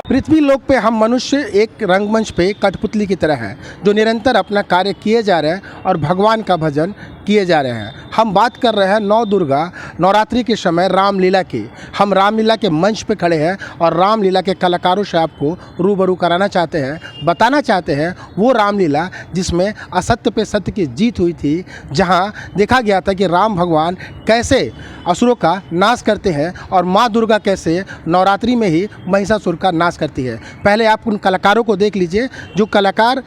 पृथ्वी लोक पे हम मनुष्य एक रंगमंच पे कठपुतली की तरह हैं जो निरंतर अपना कार्य किए जा रहे हैं और भगवान का भजन किए जा रहे हैं। हम बात कर रहे हैं नौ दुर्गा नवरात्रि के समय रामलीला की। हम रामलीला के मंच पे खड़े हैं और रामलीला के कलाकारों से आपको रूबरू कराना चाहते हैं, बताना चाहते हैं वो रामलीला जिसमें असत्य पे सत्य की जीत हुई थी, जहां देखा गया था कि राम भगवान कैसे असुरों का नाश करते हैं और माँ दुर्गा कैसे नवरात्रि में ही महिषासुर का नाश करती है। पहले आप उन कलाकारों को देख लीजिए जो कलाकार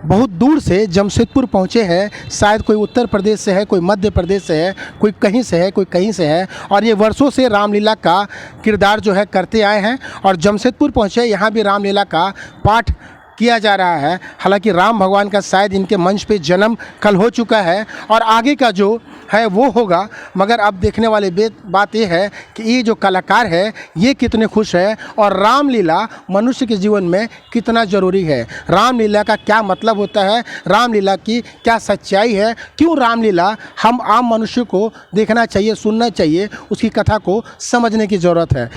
बहुत दूर से जमशेदपुर पहुँचे हैं। शायद कोई उत्तर प्रदेश से है, कोई मध्य प्रदेश से है, कोई कहीं से है, कोई कहीं से है, और ये वर्षों से रामलीला का किरदार जो है करते आए हैं और जमशेदपुर पहुँचे, यहाँ भी रामलीला का पाठ किया जा रहा है। हालांकि राम भगवान का शायद इनके मंच पे जन्म कल हो चुका है और आगे का जो है वो होगा, मगर अब देखने वाली बात ये है कि ये जो कलाकार है ये कितने खुश है और रामलीला मनुष्य के जीवन में कितना ज़रूरी है। रामलीला का क्या मतलब होता है, रामलीला की क्या सच्चाई है, क्यों रामलीला हम आम मनुष्य को देखना चाहिए, सुनना चाहिए, उसकी कथा को समझने की ज़रूरत है।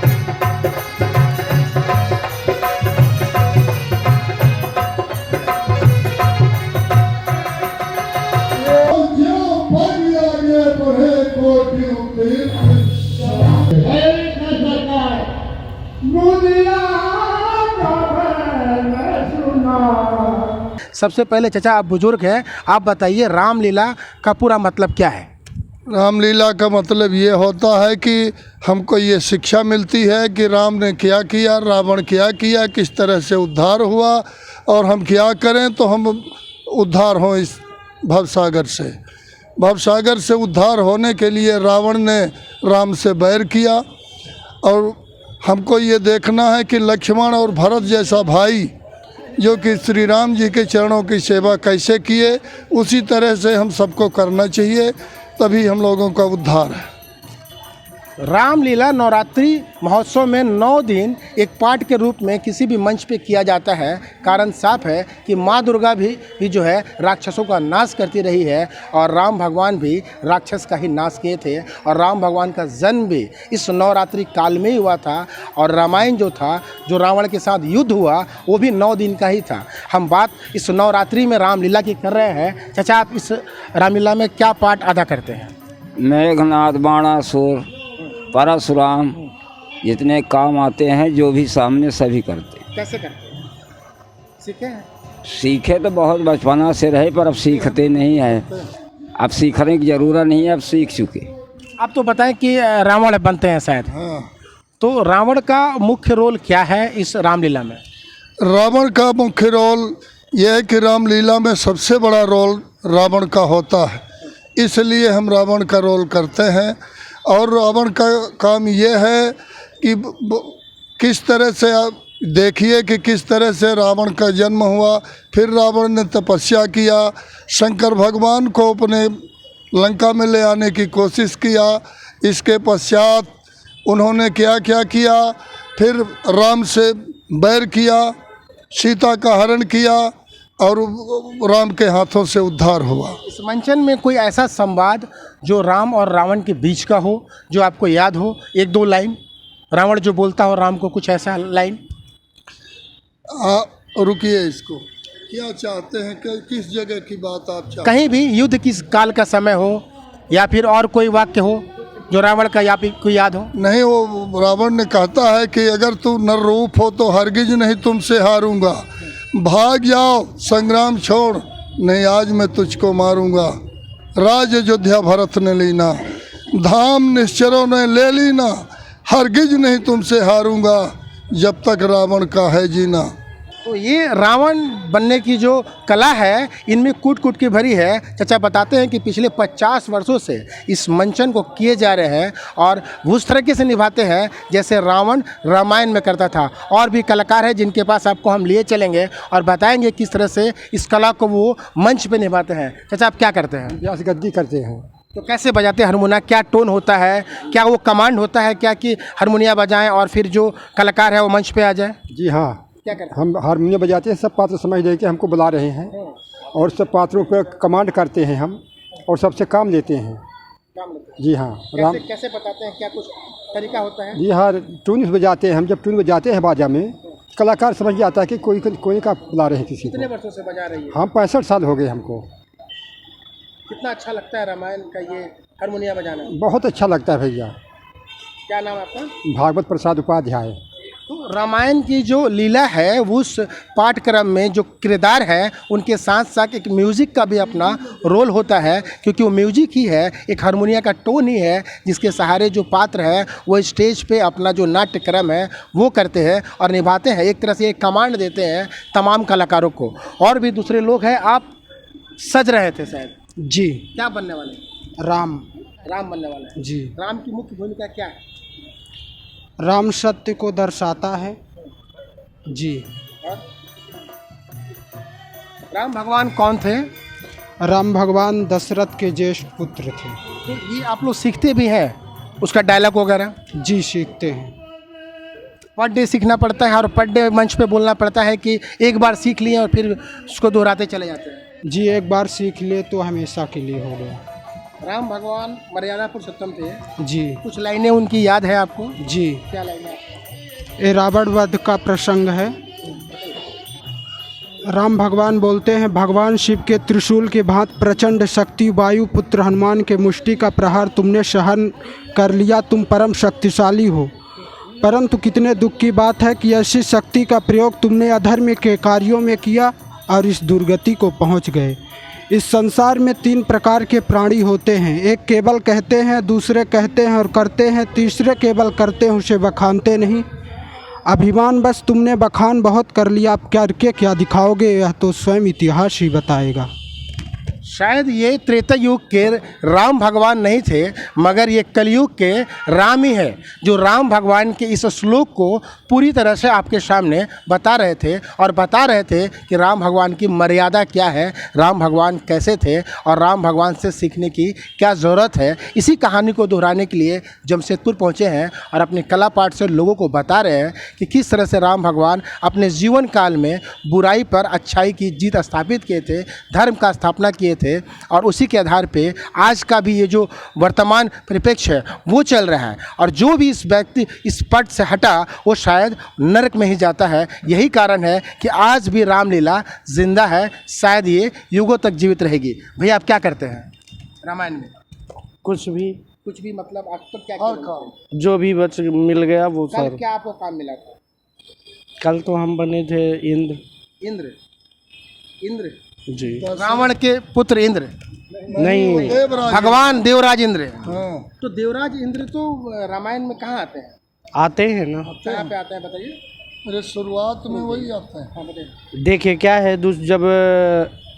सबसे पहले चचा, आप बुजुर्ग हैं, आप बताइए रामलीला का पूरा मतलब क्या है? रामलीला का मतलब ये होता है कि हमको ये शिक्षा मिलती है कि राम ने क्या किया, रावण क्या किया, किस तरह से उद्धार हुआ और हम क्या करें तो हम उद्धार हों इस भवसागर से। भवसागर से उद्धार होने के लिए रावण ने राम से बैर किया और हमको ये देखना है कि लक्ष्मण और भरत जैसा भाई जो कि श्री राम जी के चरणों की सेवा कैसे किए, उसी तरह से हम सबको करना चाहिए, तभी हम लोगों का उद्धार है। रामलीला नवरात्रि महोत्सव में 9 दिन एक पाठ के रूप में किसी भी मंच पे किया जाता है। कारण साफ है कि माँ दुर्गा भी जो है राक्षसों का नाश करती रही है और राम भगवान भी राक्षस का ही नाश किए थे और राम भगवान का जन्म भी इस नवरात्रि काल में ही हुआ था और रामायण जो था, जो रावण के साथ युद्ध हुआ, वो भी 9 दिन का ही था। हम बात इस नवरात्रि में रामलीला की कर रहे हैं। चाचा, आप इस रामलीला में क्या पाठ अदा करते हैं? मेघनाद, बाणासुर, परशुराम, जितने काम आते हैं जो भी सामने सभी करते हैं। कैसे करते हैं? सीखे हैं? सीखे तो बहुत बचपना से रहे पर अब सीखते नहीं है। अब सीखने की ज़रूरत नहीं है, अब सीख चुके। आप तो बताएं कि रावण बनते हैं शायद। हाँ। तो रावण का मुख्य रोल क्या है इस रामलीला में? रावण का मुख्य रोल यह है कि रामलीला में सबसे बड़ा रोल रावण का होता है, इसलिए हम रावण का रोल करते हैं। और रावण का काम ये है कि किस तरह से आप देखिए कि किस तरह से रावण का जन्म हुआ। फिर रावण ने तपस्या किया, शंकर भगवान को अपने लंका में ले आने की कोशिश किया। इसके पश्चात उन्होंने क्या क्या किया, फिर राम से बैर किया, सीता का हरण किया और राम के हाथों से उद्धार हुआ। इस मंचन में कोई ऐसा संवाद जो राम और रावण के बीच का हो, जो आपको याद हो, 1-2 लाइन रावण जो बोलता हो राम को, कुछ ऐसा लाइन? रुकिए, इसको क्या चाहते हैं कि किस जगह की बात आप चाहते हैं? कहीं भी युद्ध किस काल का समय हो या फिर और कोई वाक्य हो जो रावण का या फिर कोई याद हो? नहीं, वो रावण ने कहता है कि अगर तू नर रूप हो तो हरगिज नहीं तुमसे हारूंगा, भाग जाओ संग्राम छोड़, नहीं आज मैं तुझको मारूंगा। राज अयोध्या भरत ने लीना, धाम निश्चरों ने ले लीना, हरगिज नहीं तुमसे हारूंगा, जब तक रावण का है जीना। तो ये रावण बनने की जो कला है इनमें कूट कूट की भरी है। चाचा बताते हैं कि पिछले 50 वर्षों से इस मंचन को किए जा रहे हैं और उस तरीके से निभाते हैं जैसे रावण रामायण में करता था। और भी कलाकार हैं जिनके पास आपको हम लिए चलेंगे और बताएंगे किस तरह से इस कला को वो मंच पे निभाते हैं। चाचा, आप क्या करते हैं? व्यास गद्दी करते हैं। तो कैसे बजाते हैं हारमोनिया? क्या टोन होता है? क्या वो कमांड होता है क्या कि हारमोनिया बजाएं और फिर जो कलाकार है वो मंच पे आ जाए? जी हाँ, क्या करते हैं? हम हारमोनियम बजाते हैं, सब पात्र समझ लेके हमको बुला रहे हैं और सब पात्रों पर कमांड करते हैं हम और सबसे काम लेते हैं। जी हाँ। कैसे बताते हैं? क्या कुछ तरीका होता है? जी हाँ, ट्यून बजाते हैं हम। जब ट्यून बजाते हैं बाजा में कलाकार समझ में आता है कि कोई का बुला रहे हैं किसी कितने को। वर्षों से बजा रही है? हम 65 साल हो गए हमको। कितना अच्छा लगता है रामायण का ये हारमोनिया बजाना? बहुत अच्छा लगता है भैया। क्या नाम है आपका? भागवत प्रसाद उपाध्याय। तो रामायण की जो लीला है वो उस पाठ्यक्रम में जो किरदार है उनके साथ साथ एक म्यूज़िक का भी अपना रोल होता है, क्योंकि वो म्यूज़िक ही है, एक हारमोनिया का टोन ही है जिसके सहारे जो पात्र है वो स्टेज पे अपना जो नाट्यक्रम है वो करते हैं और निभाते हैं। एक तरह से एक कमांड देते हैं तमाम कलाकारों को। और भी दूसरे लोग हैं। आप सज रहे थे शायद, जी। क्या बनने वाले? राम। राम बनने वाला है। जी। राम की मुख्य भूमिका क्या है? राम सत्य को दर्शाता है। जी। और राम भगवान कौन थे? राम भगवान दशरथ के ज्येष्ठ पुत्र थे। तो ये आप लोग सीखते भी हैं उसका डायलॉग वगैरह? जी, सीखते हैं। पर डे सीखना पड़ता है और पर डे मंच पे बोलना पड़ता है कि एक बार सीख लिए और फिर उसको दोहराते चले जाते हैं? जी, एक बार सीख ले तो हमेशा के लिए हो गया। राम भगवान मर्यादा पुरुषोत्तम थे। जी। कुछ लाइनें उनकी याद है आपको? जी। क्या लाइनें? ये रावण वध का प्रसंग है। राम भगवान बोलते हैं, भगवान शिव के त्रिशूल के भांत प्रचंड शक्ति वायु पुत्र हनुमान के मुष्टि का प्रहार तुमने सहन कर लिया, तुम परम शक्तिशाली हो। परंतु कितने दुख की बात है कि ऐसी शक्ति का प्रयोग तुमने अधर्म के कार्यों में किया और इस दुर्गति को पहुंच गए। इस संसार में 3 प्रकार के प्राणी होते हैं, एक केवल कहते हैं, दूसरे कहते हैं और करते हैं, तीसरे केवल करते हैं उसे बखानते नहीं। अभिमान बस तुमने बखान बहुत कर लिया, आप करके क्या दिखाओगे यह तो स्वयं इतिहास ही बताएगा। शायद ये त्रेता युग के राम भगवान नहीं थे, मगर ये कलयुग के राम ही है जो राम भगवान के इस श्लोक को पूरी तरह से आपके सामने बता रहे थे और बता रहे थे कि राम भगवान की मर्यादा क्या है, राम भगवान कैसे थे और राम भगवान से सीखने की क्या ज़रूरत है। इसी कहानी को दोहराने के लिए जमशेदपुर पहुँचे हैं और अपने कला पाठ से लोगों को बता रहे हैं कि किस तरह से राम भगवान अपने जीवन काल में बुराई पर अच्छाई की जीत स्थापित किए थे, धर्म का स्थापना किए थे और उसी के आधार पे आज का भी ये जो वर्तमान परिप्रेक्ष्य है वो चल रहा है। और जो भी इस व्यक्ति इस पट से हटा वो शायद नरक में ही जाता है। यही कारण है कि आज भी रामलीला जिंदा है, शायद ये युगों तक जीवित रहेगी। भैया आप क्या करते हैं रामायण में? कुछ भी मतलब आप तक क्या किया? जो भी बच मिल गया वो कल सर। क्या आपको काम मिला था? कल तो हम बने थे इंद्र। इंद्र जी। रावण के पुत्र इंद्र नहीं, भगवान देवराज इंद्र। हाँ। तो देवराज इंद्र तो रामायण में कहाँ आते हैं? आते हैं ना। कहाँ पे आते हैं बताइए? अरे शुरुआत में वही आता है। हाँ बताइए। देखिए क्या है, जब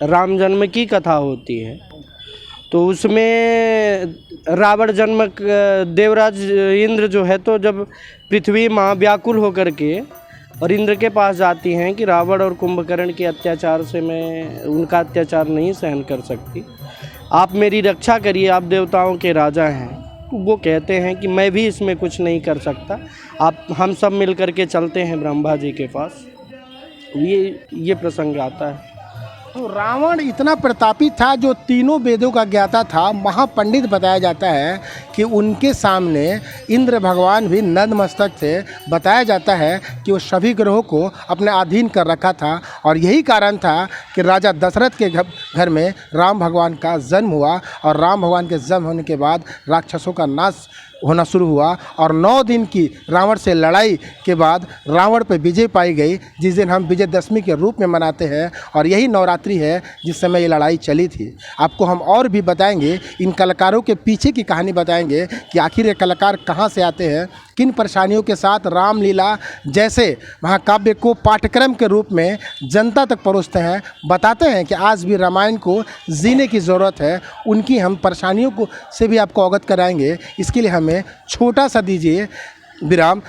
राम जन्म की कथा होती है तो उसमें रावण जन्म देवराज इंद्र जो है, तो जब पृथ्वी माँ व्याकुल होकर के और इंद्र के पास जाती हैं कि रावण और कुंभकर्ण के अत्याचार से मैं उनका अत्याचार नहीं सहन कर सकती, आप मेरी रक्षा करिए, आप देवताओं के राजा हैं। तो वो कहते हैं कि मैं भी इसमें कुछ नहीं कर सकता, आप हम सब मिल कर के चलते हैं ब्रह्मा जी के पास। ये प्रसंग आता है। तो रावण इतना प्रतापी था जो तीनों वेदों का ज्ञाता था, महापंडित बताया जाता है कि उनके सामने इंद्र भगवान भी नतमस्तक थे। बताया जाता है कि वो सभी ग्रहों को अपने अधीन कर रखा था और यही कारण था कि राजा दशरथ के घर में राम भगवान का जन्म हुआ और राम भगवान के जन्म होने के बाद राक्षसों का नाश होना शुरू हुआ और 9 दिन की रावण से लड़ाई के बाद रावण पर विजय पाई गई, जिस दिन हम विजयदशमी के रूप में मनाते हैं और यही नवरात्रि है जिस समय ये लड़ाई चली थी। आपको हम और भी बताएंगे, इन कलाकारों के पीछे की कहानी बताएंगे कि आखिर ये कलाकार कहाँ से आते हैं, किन परेशानियों के साथ रामलीला जैसे महाकाव्य को पाठ्यक्रम के रूप में जनता तक परोसते हैं। बताते हैं कि आज भी रामायण को जीने की ज़रूरत है, उनकी हम परेशानियों को से भी आपको अवगत कराएंगे। इसके लिए हमें छोटा सा दीजिए विराम।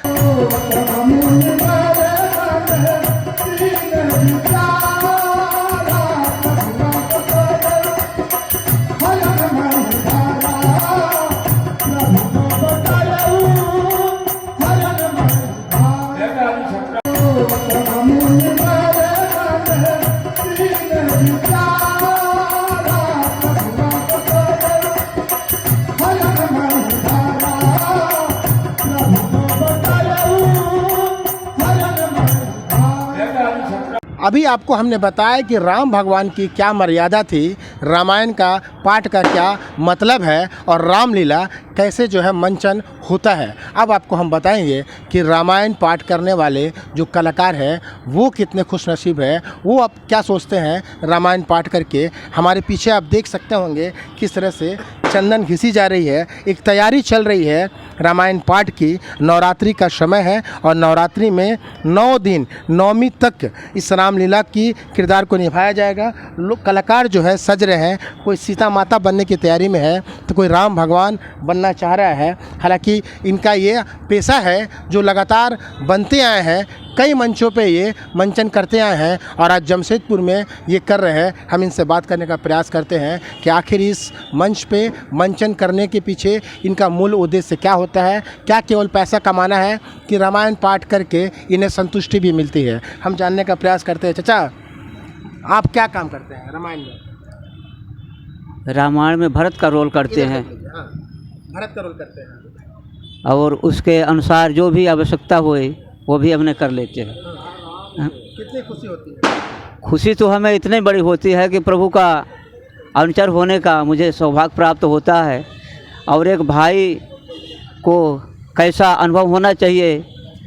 अभी आपको हमने बताया कि राम भगवान की क्या मर्यादा थी, रामायण का पाठ का क्या मतलब है और रामलीला कैसे जो है मंचन होता है। अब आपको हम बताएंगे कि रामायण पाठ करने वाले जो कलाकार हैं वो कितने खुशनसीब हैं, वो अब क्या सोचते हैं रामायण पाठ करके। हमारे पीछे आप देख सकते होंगे किस तरह से चंदन घिसी जा रही है, एक तैयारी चल रही है रामायण पाठ की। नवरात्रि का समय है और नवरात्रि में 9 दिन नवमी तक इस रामलीला की किरदार को निभाया जाएगा। लोग कलाकार जो है सज रहे हैं, कोई सीता माता बनने की तैयारी में है तो कोई राम भगवान बनना चाह रहा है। हालांकि इनका ये पेशा है जो लगातार बनते आए हैं, कई मंचों पे ये मंचन करते आए हैं और आज जमशेदपुर में ये कर रहे हैं। हम इनसे बात करने का प्रयास करते हैं कि आखिर इस मंच पे मंचन करने के पीछे इनका मूल उद्देश्य क्या होता है, क्या केवल पैसा कमाना है कि रामायण पाठ करके इन्हें संतुष्टि भी मिलती है। हम जानने का प्रयास करते हैं। चाचा, आप क्या काम करते हैं रामायण में? रामायण में भरत का रोल करते हैं हाँ, भरत का रोल करते हैं। और उसके अनुसार जो भी आवश्यकता होए वो भी हमने कर लेते हैं। कितनी खुशी होती है? खुशी तो हमें इतनी बड़ी होती है कि प्रभु का अनुचर होने का मुझे सौभाग्य प्राप्त होता है। और एक भाई को कैसा अनुभव होना चाहिए,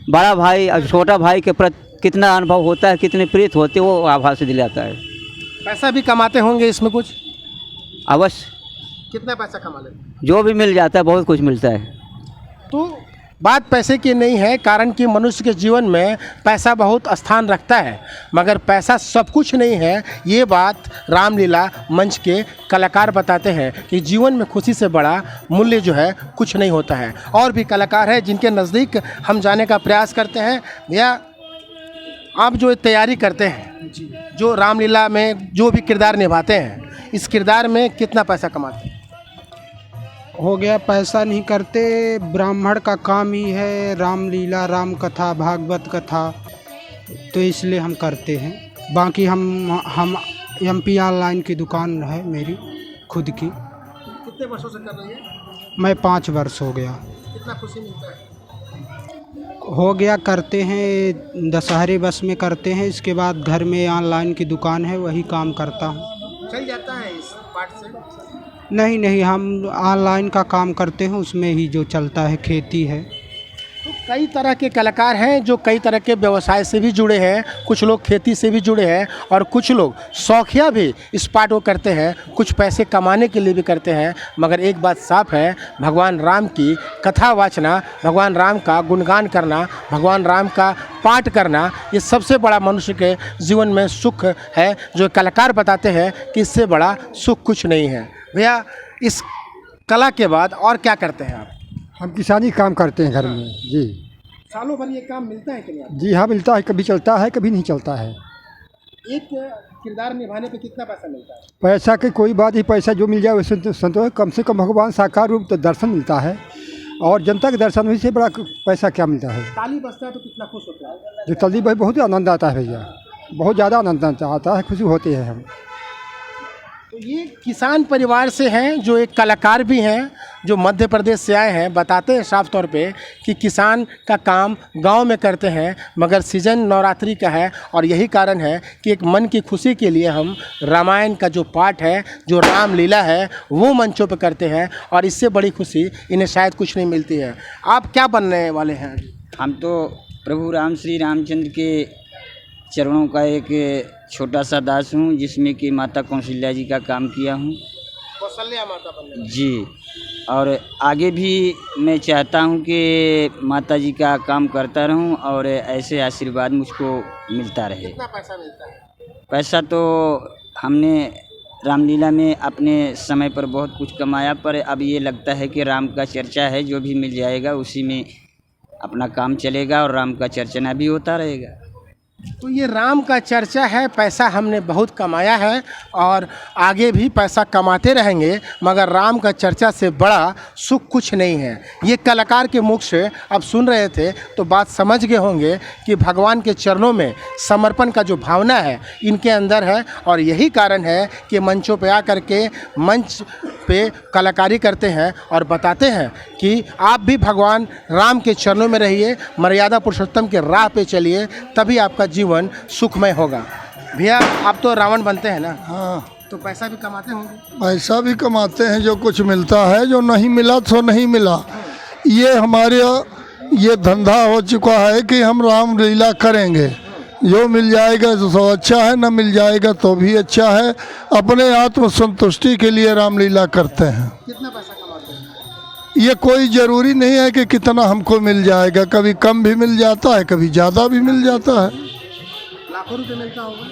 बड़ा भाई और छोटा भाई के प्रति कितना अनुभव होता है, कितनी प्रीत होती है, वो आभास दिलाता है। पैसा भी कमाते होंगे इसमें कुछ? अवश्य, कितना पैसा कमा लेते हैं? जो भी मिल जाता है, बहुत कुछ मिलता है। तो बात पैसे की नहीं है, कारण कि मनुष्य के जीवन में पैसा बहुत स्थान रखता है, मगर पैसा सब कुछ नहीं है। ये बात रामलीला मंच के कलाकार बताते हैं कि जीवन में खुशी से बड़ा मूल्य जो है कुछ नहीं होता है। और भी कलाकार हैं जिनके नज़दीक हम जाने का प्रयास करते हैं। भैया, आप जो तैयारी करते हैं, जो रामलीला में जो भी किरदार निभाते हैं, इस किरदार में कितना पैसा कमाते हैं? हो गया, पैसा नहीं करते, ब्राह्मण का काम ही है रामलीला, राम कथा, भागवत कथा, तो इसलिए हम करते हैं। बाकी हम MP ऑनलाइन की दुकान है मेरी खुद की। कितने वर्षों से कर रही है? मैं 5 वर्ष हो गया। कितना खुशी मिलता है? हो गया, करते हैं, दशहरे बस में करते हैं, इसके बाद घर में ऑनलाइन की दुकान है, वही काम करता हूँ। चल जाता है इस पाठ से? नहीं, हम ऑनलाइन का काम करते हैं, उसमें ही जो चलता है, खेती है। तो कई तरह के कलाकार हैं जो कई तरह के व्यवसाय से भी जुड़े हैं, कुछ लोग खेती से भी जुड़े हैं और कुछ लोग शौकिया भी इस पाठ को करते हैं, कुछ पैसे कमाने के लिए भी करते हैं। मगर एक बात साफ है, भगवान राम की कथा वाचना, भगवान राम का गुणगान करना, भगवान राम का पाठ करना, ये सबसे बड़ा मनुष्य के जीवन में सुख है, जो कलाकार बताते हैं कि इससे बड़ा सुख कुछ नहीं है। भैया, इस कला के बाद और क्या करते हैं आप? हम किसानी काम करते हैं घर में जी। सालों भर ये काम मिलता है कि नहीं? जी हाँ, मिलता है, कभी चलता है, कभी नहीं चलता है। एक किरदार निभाने पे कितना पैसा मिलता है? पैसा की कोई बात ही, पैसा जो मिल जाए वैसे तो संतोष। कम से कम भगवान साकार रूप तो दर्शन मिलता है और जनता के दर्शन हुई से बड़ा पैसा क्या मिलता है। ताली बजता है तो कितना खुश होता है? जो तल्ली भाई बहुत ही आनंद आता है भैया, बहुत ज़्यादा आनंद आता है, खुशी होती है हम। तो ये किसान परिवार से हैं, जो एक कलाकार भी हैं, जो मध्य प्रदेश से आए हैं। बताते हैं साफ तौर पे कि किसान का काम गांव में करते हैं, मगर सीजन नवरात्रि का है और यही कारण है कि एक मन की खुशी के लिए हम रामायण का जो पाठ है, जो रामलीला है, वो मंचों पे करते हैं और इससे बड़ी खुशी इन्हें शायद कुछ नहीं मिलती है। आप क्या बनने वाले हैं? हम तो प्रभु राम श्री रामचंद्र के चरणों का एक छोटा सा दास हूँ, जिसमें कि माता कौशल्या जी का काम किया हूँ। कौशल्या माता बनने जी, और आगे भी मैं चाहता हूँ कि माता जी का काम करता रहूँ और ऐसे आशीर्वाद मुझको मिलता रहे। कितना पैसा मिलता है? पैसा तो हमने रामलीला में अपने समय पर बहुत कुछ कमाया, पर अब ये लगता है कि राम का चर्चा है, जो भी मिल जाएगा उसी में अपना काम चलेगा और राम का चर्चना भी होता रहेगा। तो ये राम का चर्चा है, पैसा हमने बहुत कमाया है और आगे भी पैसा कमाते रहेंगे, मगर राम का चर्चा से बड़ा सुख कुछ नहीं है। ये कलाकार के मुख से अब सुन रहे थे तो बात समझ गए होंगे कि भगवान के चरणों में समर्पण का जो भावना है इनके अंदर है और यही कारण है कि मंचों पे आकर के मंच पे कलाकारी करते हैं और बताते हैं कि आप भी भगवान राम के चरणों में रहिए, मर्यादा पुरुषोत्तम के राह पे चलिए, तभी आपका जीवन सुखमय होगा। भैया आप तो रावण बनते हैं ना, हाँ, तो पैसा भी कमाते होंगे। पैसा भी कमाते हैं, जो कुछ मिलता है, जो नहीं मिला तो नहीं मिला। ये हमारे ये धंधा हो चुका है कि हम रामलीला करेंगे, जो मिल जाएगा तो अच्छा है, न मिल जाएगा तो भी अच्छा है। अपने आत्म संतुष्टि के लिए रामलीला करते हैं। कितना पैसा कमाते हैं? ये कोई ज़रूरी नहीं है कि कितना हमको मिल जाएगा, कभी कम भी मिल जाता है, कभी ज़्यादा भी मिल जाता है। लाखों रुपए मिलता होगा।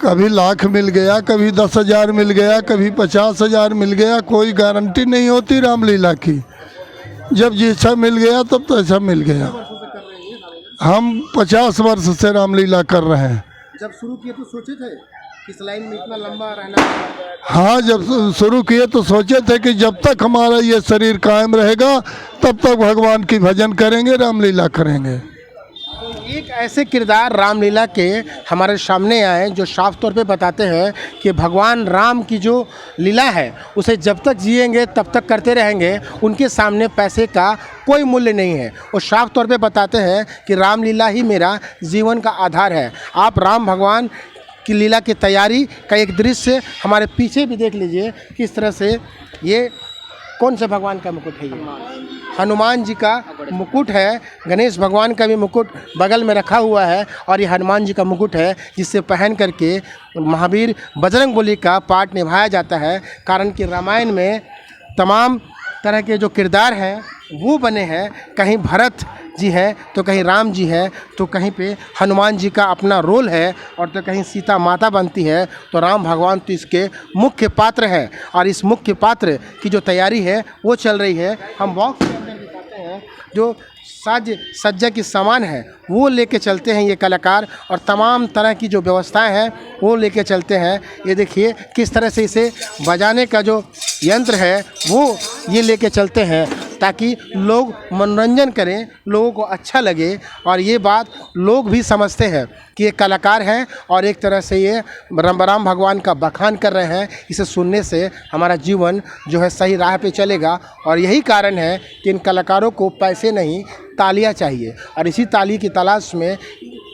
कभी लाख मिल गया, कभी 10,000 मिल गया, कभी 50,000 मिल गया। कोई गारंटी नहीं होती रामलीला की। जब जैसा मिल गया तब तो ऐसा मिल गया। हम 50 वर्ष से रामलीला कर रहे हैं। जब शुरू किए तो सोचे थे कि इस लाइन में इतना लंबा रहना है? हाँ, जब शुरू किए तो सोचे थे कि जब तक हमारा ये शरीर कायम रहेगा तब तक भगवान की भजन करेंगे, रामलीला करेंगे। एक ऐसे किरदार रामलीला के हमारे सामने आए जो साफ तौर पे बताते हैं कि भगवान राम की जो लीला है उसे जब तक जिएंगे तब तक करते रहेंगे। उनके सामने पैसे का कोई मूल्य नहीं है। वो साफ तौर पे बताते हैं कि रामलीला ही मेरा जीवन का आधार है। आप राम भगवान की लीला की तैयारी का एक दृश्य हमारे पीछे भी देख लीजिए। किस तरह से ये कौन से भगवान का मुकुट है? ये हनुमान जी का मुकुट है। गणेश भगवान का भी मुकुट बगल में रखा हुआ है और ये हनुमान जी का मुकुट है, जिससे पहन करके महावीर बजरंगबली का पाठ निभाया जाता है। कारण कि रामायण में तमाम तरह के जो किरदार हैं वो बने हैं। कहीं भरत जी हैं तो कहीं राम जी हैं, तो कहीं पे हनुमान जी का अपना रोल है, और तो कहीं सीता माता बनती है। तो राम भगवान तो इसके मुख्य पात्र हैं और इस मुख्य पात्र की जो तैयारी है वो चल रही है। हम बॉक्स के अंदर दिखाते हैं जो साज सज्जा की सामान है वो लेके चलते हैं ये कलाकार, और तमाम तरह की जो व्यवस्थाएं हैं वो लेके चलते हैं। ये देखिए किस तरह से इसे बजाने का जो यंत्र है वो ये लेके चलते हैं ताकि लोग मनोरंजन करें, लोगों को अच्छा लगे। और ये बात लोग भी समझते हैं कि ये कलाकार हैं और एक तरह से ये राम भगवान का बखान कर रहे हैं। इसे सुनने से हमारा जीवन जो है सही राह पे चलेगा। और यही कारण है कि इन कलाकारों को पैसे नहीं, तालियां चाहिए। और इसी ताली की तलाश में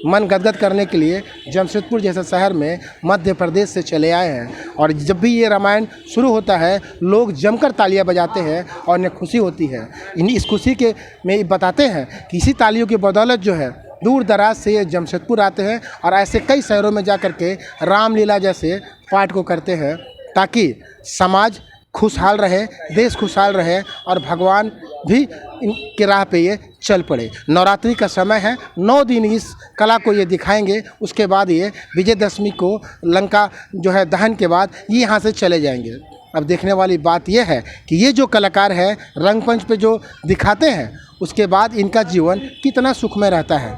मन गदगद करने के लिए जमशेदपुर जैसे शहर में मध्य प्रदेश से चले आए हैं। और जब भी ये रामायण शुरू होता है लोग जमकर तालियां बजाते हैं और उन्हें खुशी होती है। इस खुशी के में बताते हैं कि इसी तालियों की बदौलत जो है दूर दराज से ये जमशेदपुर आते हैं और ऐसे कई शहरों में जा कर के रामलीला जैसे पाठ को करते हैं, ताकि समाज खुशहाल रहे, देश खुशहाल रहे और भगवान भी इनके राह पे ये चल पड़े। नवरात्रि का समय है, 9 दिन इस कला को ये दिखाएंगे। उसके बाद ये विजयदशमी को लंका जो है दहन के बाद ये यहाँ से चले जाएंगे। अब देखने वाली बात यह है कि ये जो कलाकार है रंगमंच पे जो दिखाते हैं उसके बाद इनका जीवन कितना सुखमय रहता है,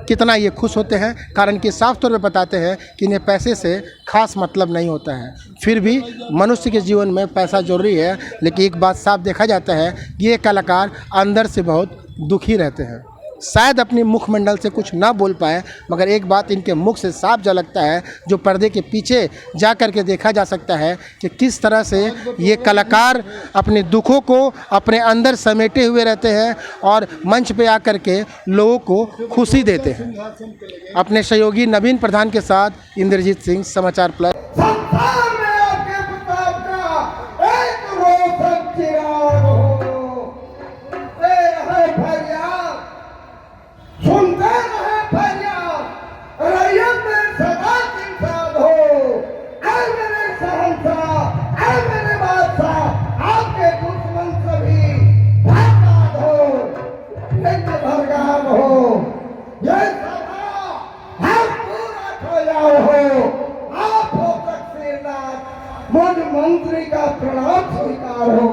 कितना ये खुश होते हैं। कारण कि साफ तौर पे बताते हैं कि इन्हें पैसे से खास मतलब नहीं होता है। फिर भी मनुष्य के जीवन में पैसा जरूरी है, लेकिन एक बात साफ देखा जाता है कि ये कलाकार अंदर से बहुत दुखी रहते हैं। शायद अपनी मुखमंडल से कुछ ना बोल पाए, मगर एक बात इनके मुख से साफ झलकता है जो पर्दे के पीछे जा कर के देखा जा सकता है कि किस तरह से ये कलाकार अपने दुखों को अपने अंदर समेटे हुए रहते हैं और मंच पे आकर के लोगों को खुशी देते हैं। अपने सहयोगी नवीन प्रधान के साथ इंद्रजीत सिंह, समाचार प्लस। मुझ मंत्री का प्रणाम स्वीकार हो।